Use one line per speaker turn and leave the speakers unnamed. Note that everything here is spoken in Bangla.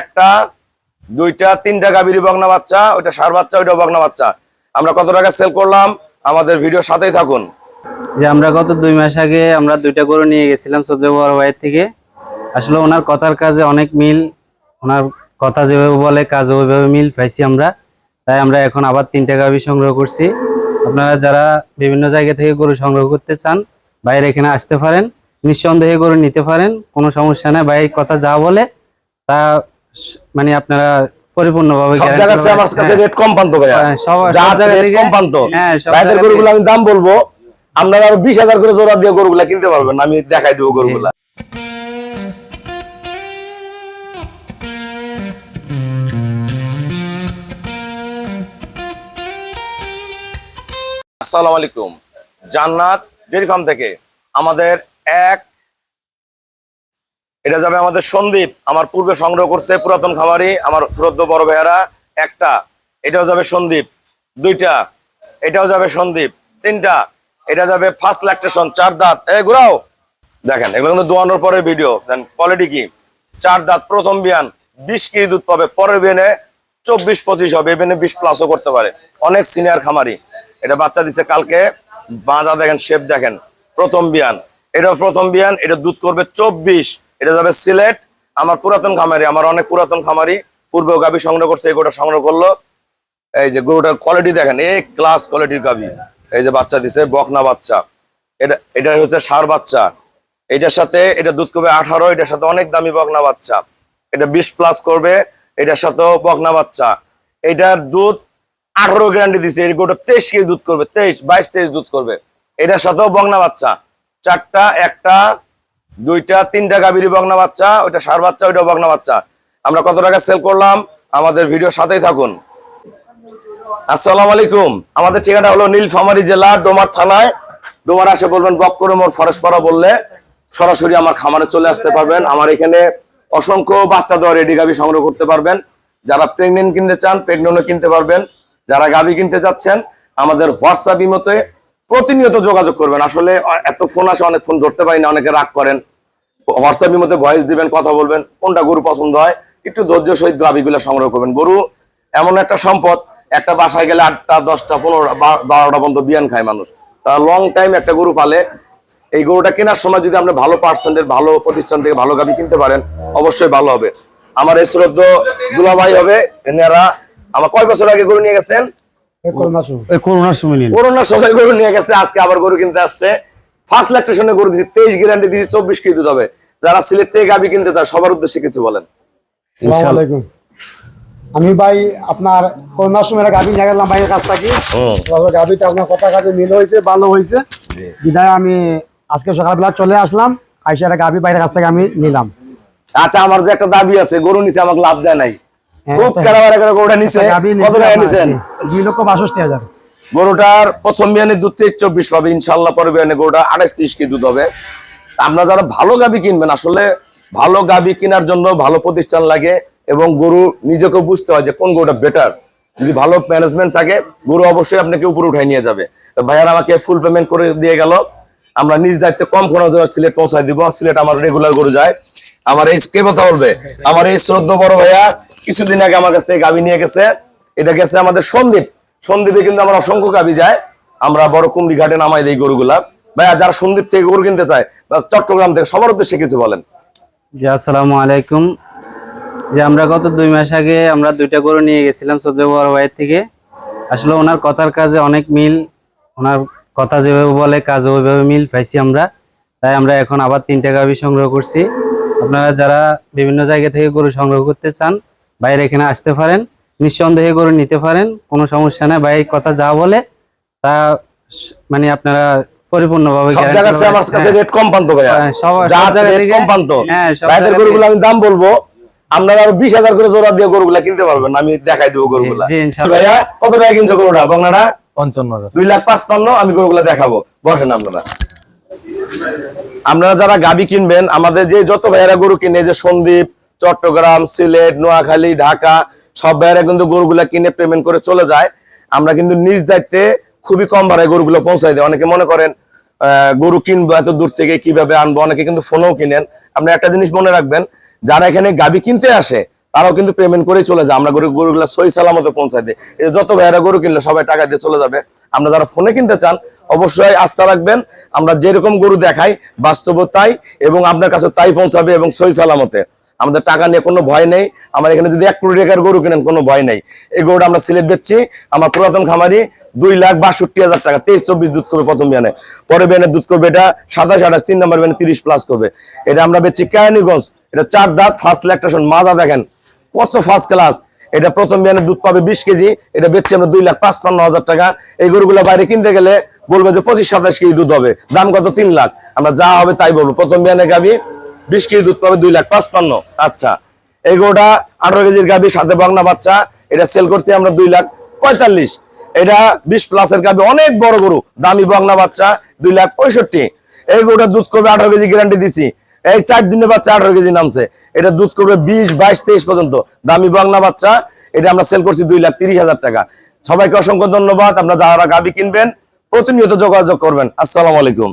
একটা দুইটা তিনটা গাভীর বকনা বাচ্চা, ওইটা ষাঁড় বাচ্চা, ওইটা বকনা বাচ্চা। আমরা কত টাকা সেল করলাম আমাদের ভিডিওর সাথেই থাকুন।
যে আমরা গত 2 মাস আগে আমরা 2টা গরু নিয়ে গেছিলাম সৌদি বড় ভাইয়ের থেকে। আসলে ওনার কথার কাজে অনেক মিল, ওনার কথা যেভাবে বলে কাজে ওইভাবে মিল পাইছি আমরা। তাই আমরা এখন আবার 3টা গাভী সংগ্রহ করছি। আপনারা যারা বিভিন্ন জায়গা থেকে গরু সংগ্রহ করতে চান বাইরে এখানে আসতে পারেন, নিঃসন্দেহে গরু নিতে পারেন, কোনো সমস্যা নেই। ভাই কথা যা বলে তা মানে আপনারা পরিপূর্ণভাবে
সব জায়গা থেকে আমার কাছে রেট কম পান তো ভাইয়া, সব জায়গা থেকে কম পান তো। ভাইদের গরুগুলো আমি দাম বলবো, আপনারা আরো 20,000 করে জোড়া দিয়ে গরুগুলা কিনতে পারবেন, আমি দেখাই দেবো গরুগুলা। আসসালামু আলাইকুম, জান্নাত ডেইরি ফার্ম থেকে আমাদের এটা যাবে আমাদের সন্দীপ, আমার পূর্বে সংগ্রহ করছে পুরাতন খামারি আমার শ্রদ্ধেয় বড় ভাইয়ারা। একটা, এটাও যাবে সন্দীপ। দুইটা, এটাও যাবে সন্দীপ। তিনটা, এটা যাবে ফার্স্ট ল্যাকটেশন 4 দাঁত। ঘুরাও দেখেন, এগুলো কিন্তু দোয়ানোর পরে ভিডিও দেন। কোয়ালিটি কি? 4 দাঁত, প্রথম বিয়ান, 20 কেজি দুধ পাবে। পরের বিয়ানে 24-25 হবে, এখানে 20 প্লাসও করতে পারে। অনেক সিনিয়র খামারি। এটা বাচ্চা দিছে কালকে, বাজা দেখেন, শেপ দেখেন। প্রথম বিয়ান, এটাও প্রথম বিয়ান, এটা দুধ করবে 24। এটা যাবে সিলেট, আমার পুরাতন খামারি, আমার অনেক পুরাতন খামারি, পূর্বেও গাভী সংগ্রহ করছে, এই গরুটা সংগ্রহ করলো। এই যে গরুটার কোয়ালিটি দেখেন, এই ক্লাস কোয়ালিটির গাভী। এই যে বাচ্চা দিছে, বকনা বাচ্চা। এটা হচ্ছে ষাঁড় বাচ্চা। এটার সাথে এটা দুধ করবে 18, এটার সাথে অনেক দামি বকনা বাচ্চা। এটা 20 প্লাস করবে, এটার সাথেও বকনা বাচ্চা। এটার দুধ 18 গ্যারান্টি দিছে। এই গরুটা 23 কেজি দুধ করবে, 22-23 দুধ করবে। এটার সাথেও বকনা বাচ্চা। 4টা, একটা, দুইটা, তিনটা গাভীর বকনা বাচ্চা, ওইটা ষাঁড় বাচ্চা, ওইটা বকনা বাচ্চা। আমরা কত টাকা সেল করলাম আমাদের ভিডিওর সাথেই থাকুন। আসসালামু আলাইকুম, আমাদের ঠিকানা হলো নীলফামারী জেলা, ডোমার থানায়। ডোমার আসে বলবেন বক্করে মোড় ফরেশপাড়া বললে সরাসরি আমার খামারে চলে আসতে পারবেন। আমার এখানে অসংখ্য বাচ্চা দেওয়া রেডি গাভী সংগ্রহ করতে পারবেন। যারা প্রেগনেন্ট কিনতে চান প্রেগনেন্টও কিনতে পারবেন। যারা গাভী কিনতে যাচ্ছেন আমাদের হোয়াটসঅ্যাপ ইমোতে প্রতিনিয়ত যোগাযোগ করবেন। আসলে এত ফোন আসে, অনেক ফোন ধরতে পারি না, অনেকে রাগ করেন। হোয়াটসঅ্যাপ ইমোতে ভয়েস দিবেন, কথা বলবেন, কোনটা গরু পছন্দ হয় একটু ধৈর্য সহিত গাভীগুলো সংগ্রহ করবেন। গরু এমন একটা সম্পদ, একটা বাসায় গেলে 8টা 10টা 15টা 12টা পর্যন্ত বিয়ান খায় মানুষ। তারা লং টাইম একটা গরু পালে। এই গরুটা কেনার সময় যদি আপনি ভালো পার্সেন্টের ভালো প্রতিষ্ঠান থেকে ভালো গাভী কিনতে পারেন অবশ্যই ভালো হবে। আমার এই শ্রদ্ধেয় দুলাভাই হবে, এনারা আমার কয় বছর আগে গরু নিয়ে গেছেন?
করোনার
সময় গরু নিয়ে গেছে, আজকে আবার গরু কিনতে আসছে। ফার্স্ট ল্যাকটেশনে গরু দিচ্ছি, 23 গ্যারান্টি দিচ্ছি, 24 কেজি দুধ হবে। যারা সিলেট থেকে গাভী কিনতে চায় সবার উদ্দেশ্যে কিছু বলেন।
আসসালামু আলাইকুম, আমি ভাই আপনার করোনার সময় গাভী নিয়ে গেলাম ভাইয়ের কাছ থেকে। গাভীটা আপনার কথা কাজে মিল হয়েছে, ভালো হয়েছে, বিধায় আমি আজকে সকালবেলা চলে আসলাম। আইসা গাভী ভাইয়ের কাছ থেকে আমি নিলাম।
আচ্ছা, আমার যে একটা দাবি আছে, গরু নিচে আমাকে লাভ দেয় নাই, খুব কেরাবারে করে গরুটা নিচে। কত টাকা নিছেন?
2,62,000।
গরুটার প্রথম বিয়ানে দুধ 23-24 পাবে ইনশাল্লাহ। পরে বিয়ানে গরুটা 28-30 কেজি দুধ হবে। আপনারা যারা ভালো গাভী কিনবেন, আসলে ভালো গাভী কেনার জন্য ভালো প্রতিষ্ঠান লাগে এবং গরু নিজেকে বুঝতে হয় যে কোন গরুটা বেটার। যদি ভালো ম্যানেজমেন্ট থাকে গরু অবশ্যই আপনাকে উপরে উঠাই নিয়ে যাবে। তো ভাইয়ার আমাকে ফুল পেমেন্ট করে দিয়ে গেল, আমরা নিজ দায়িত্বে কম খরচে সিলেট পৌঁছায় দিব। সিলেট আমার রেগুলার গরু যায়। আমার এই কে কথা বলবে, আমার এই শ্রদ্ধেয় বড় ভাইয়া কিছুদিন আগে আমার কাছ থেকে গাভী নিয়ে গেছে। এটা গেছে আমাদের সন্দীপ। সন্দীপে কিন্তু আমার অসংখ্য গাভী যায়, আমরা বড় কুমড়ি ঘাটে নামাই দেই গরুগুলা। ভাইয়া যারা সন্দীপ থেকে গরু কিনতে চায় বা চট্টগ্রাম থেকে, সবার উদ্দেশ্যে কিছু বলেন।
জি আসসালামু আলাইকুম, যে আমরা গত 2 মাস আগে আমরা 2টা গরু নিয়ে গেছিলাম সৌদি বড় ভাইয়ের থেকে। আসলে ওনার কথার কাজে অনেক মিল, ওনার কথা যেভাবে বলে কাজে ওইভাবে মিল পাইছি আমরা। তাই আমরা এখন আবার 3টা গাভী সংগ্রহ করছি। আপনারা যারা বিভিন্ন জায়গা থেকে গরু সংগ্রহ করতে চান বাইরে এখানে আসতে পারেন, নিঃসন্দেহে গরু নিতে পারেন, কোনো সমস্যা নেই। ভাই কথা যা বলে তা মানে আপনারা পরিপূর্ণভাবে
সব জায়গা থেকে আমার কাছে রেট কম পান তো ভাইয়া, সব জায়গা থেকে কম পান তো। ভাইদের গরুগুলো আমি দাম বলবো, আপনারা আরো 20,000 করে জোড়া দিয়ে গরুগুলা কিনতে পারবেন, আমি দেখাই দেবো গরুগুলা। ভাইয়া কত টাকা কিনছো গরুটা? বকনাটা
55,000,
2,55,000। আমি গরুগুলা দেখাবো, বসেন আপনারা। আপনারা যারা গাভী কিনবেন, আমাদের যে যত ভাইয়ারা গরু কিনে, যে সন্দ্বীপ, চট্টগ্রাম, সিলেট, নোয়াখালী, ঢাকা, সব ভাইয়ারা কিন্তু গরুগুলা কিনে পেমেন্ট করে চলে যায়। আমরা কিন্তু নিজ দায়িত্বে খুবই কম ভাড়ায় গরুগুলো পৌঁছাই দেয়। অনেকে মনে করেন গরু কিনবো এত দূর থেকে কিভাবে আনবো, অনেকে কিন্তু ফোনেও কিনেন। আপনি একটা জিনিস মনে রাখবেন, যারা এখানে গাভী কিনতে আসে তারাও কিন্তু পেমেন্ট করেই চলে যায়। আমরা গরুগুলা সহি সালামতে পৌঁছাই দিই। এই যে যত ভাইয়েরা গরু কিনলে সবাই টাকা দিয়ে চলে যাবে। আমরা যারা ফোনে কিনতে চান অবশ্যই আস্থা রাখবেন, আমরা যেরকম গরু দেখাই বাস্তব তাই, এবং আপনার কাছে তাই পৌঁছাবে এবং সহি সালামতে। আমাদের টাকা নিয়ে কোনো ভয় নেই। আমার এখানে যদি 1 কোটি টাকার গরু কিনেন কোনো ভয় নেই। এই গরুটা আমরা সিলেট বেচছি আমার পুরাতন খামারি 2,62,000 টাকা। 23-24 দুধ করবে প্রথম বিয়ানে, পরে বিয়ানে দুধ করবে এটা 27-28, 3 নম্বর বিয়ানে 30+ করবে। এটা আমরা বেচছি কেরানীগঞ্জ। এটা 4 দাঁত, ফার্স্ট ল্যাকটেশন, মাজা দেখেন কত ফার্স্ট ক্লাস। এটা প্রথম বিয়ানে দুধ পাবে 20 কেজি। এটা বেচছি আমরা 2,55,000 টাকা। এই গরুগুলো বাইরে কিনতে গেলে বলবে যে 25-27 কেজি দুধ হবে, দাম কত 3 লাখ। আমরা যা হবে তাই বলবো। প্রথম বিয়ানে গাবি 20 কেজি দুধ পাবে 2,55,000। আচ্ছা, এই গরুটা 18 কেজির গাবি, সাথে বগনা বাচ্চা। এটা সেল করছি আমরা 2,45,000। এটা 20+ এর গাবি, অনেক বড় গরু, দামি বগনা বাচ্চা, 2,65,000। এই গরুটা দুধ করবে 18 কেজি গ্যারান্টি দিছি। এই 4 দিনের বাচ্চা 18 কেজি নামছে। এটা দুধ করবে 20, 22, 23 পর্যন্ত, দামি বগনা বাচ্চা। এটা আমরা সেল করছি 2,30,000 টাকা। সবাইকে অসংখ্য ধন্যবাদ। আপনারা যারা গাবি কিনবেন প্রতিনিয়ত যোগাযোগ করবেন। আসসালামু আলাইকুম।